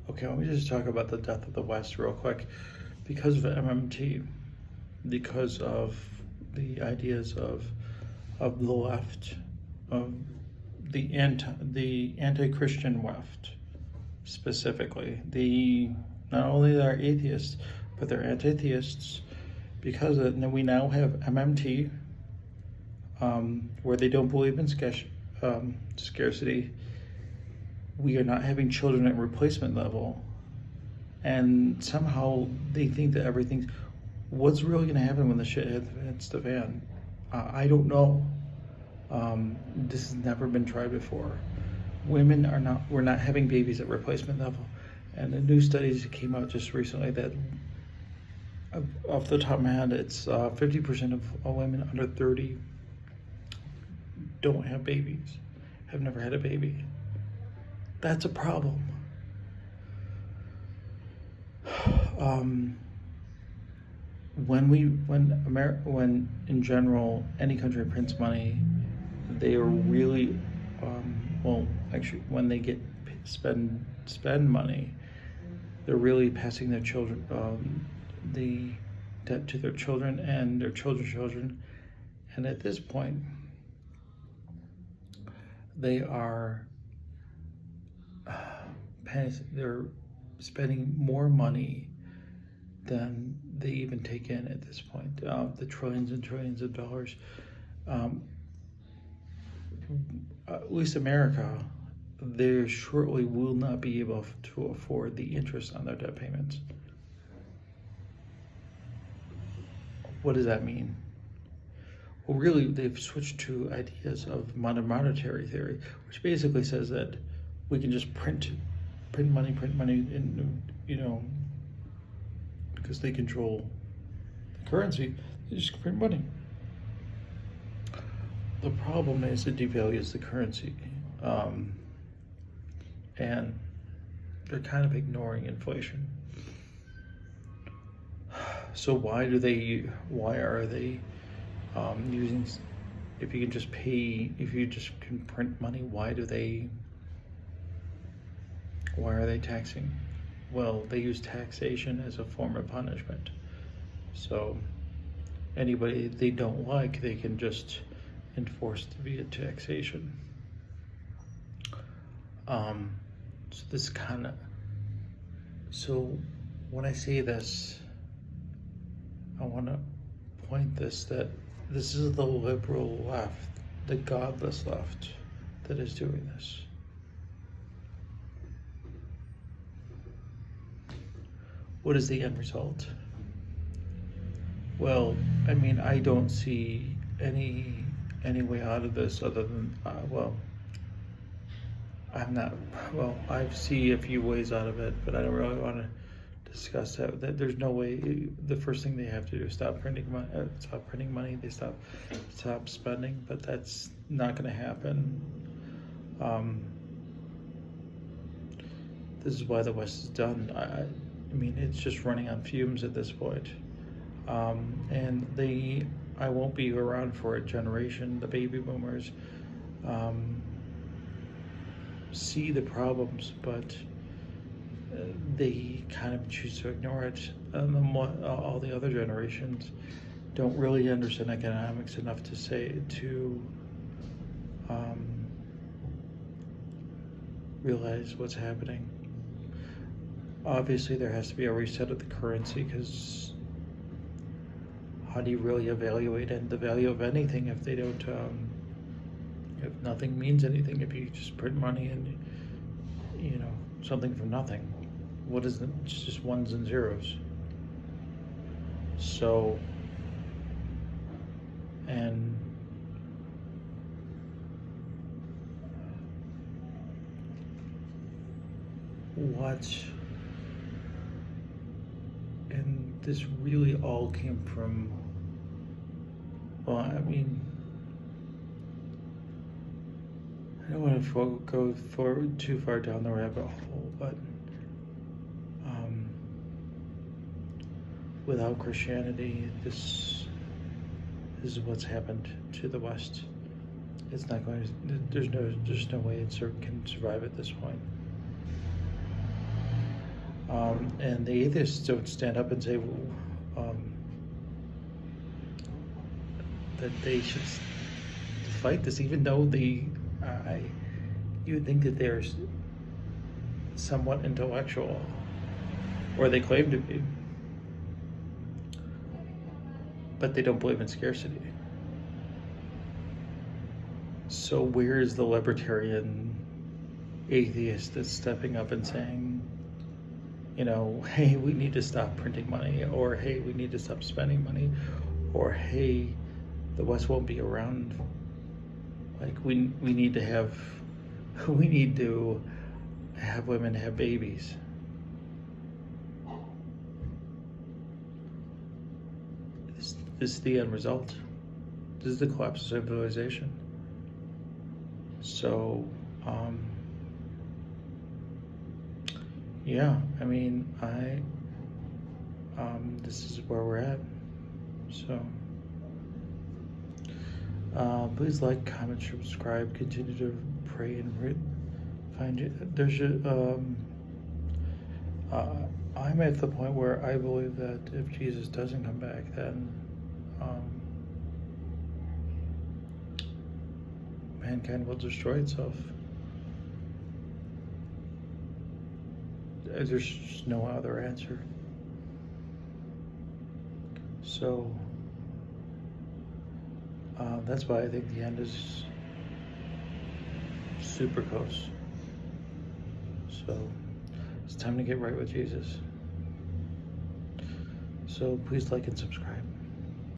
Okay, let me just talk about the death of the West real quick. Because of MMT, because of the ideas of the left, of the anti-Christian left, specifically. The not only are atheists, but they're anti-theists. Because of, and then we now have MMT, where they don't believe in scarcity. We are not having children at replacement level, and somehow they think that everything's. What's really going to happen when the shit hits the fan? I don't know. This has never been tried before. We're not having babies at replacement level, and the new studies came out just recently that, off the top of my head, it's 50% of all women under 30 don't have babies, have never had a baby. That's a problem. When in general any country prints money, they are really, actually, when they get spend money, they're really passing their children, the debt to their children and their children's children, and at this point, they are they're spending more money than they even take in at this point. The trillions and trillions of dollars. At least America, they shortly will not be able to afford the interest on their debt payments. What does that mean? Well, really, they've switched to ideas of monetary theory, which basically says that we can just print money, and because they control the currency, they just print money. The problem is it devalues the currency, and they're kind of ignoring inflation. So why are they using, if you just can print money, why are they taxing? Well, they use taxation as a form of punishment. So anybody they don't like, they can just enforce via taxation. So when I say this, I want to point that this is the liberal left, the godless left, that is doing this. What is the end result? Well, I mean, I don't see any way out of this other than, I see a few ways out of it, but I don't really want to discuss that. There's no way. The first thing they have to do is stop printing money. They stop spending, but that's not going to happen. This is why the West is done. I mean, it's just running on fumes at this point. And I won't be around for a generation. The baby boomers see the problems, but they kind of choose to ignore it. And all the other generations don't really understand economics enough to realize what's happening. Obviously, there has to be a reset of the currency, because how do you really evaluate the value of anything if they don't, if nothing means anything, if you just print money and, something from nothing? What is it? It's just ones and zeros. So, and this really all came from, I mean, I don't want to go too far down the rabbit hole, but without Christianity, this is what's happened to the West. It's not going to, there's no way it can survive at this point. And the atheists don't stand up and say that they should fight this, even though you would think that they're somewhat intellectual, or they claim to be, but they don't believe in scarcity. So where is the libertarian atheist that's stepping up and saying, hey, we need to stop printing money, or hey, we need to stop spending money, or hey, the West won't be around. Like we need to have women have babies. This is the end result. This is the collapse of civilization. So, yeah, I mean, this is where we're at. So, please like, comment, subscribe, continue to pray and find it. I'm at the point where I believe that if Jesus doesn't come back, then mankind will destroy itself. There's just no other answer. So that's why I think the end is super close. So it's time to get right with Jesus. So please like and subscribe.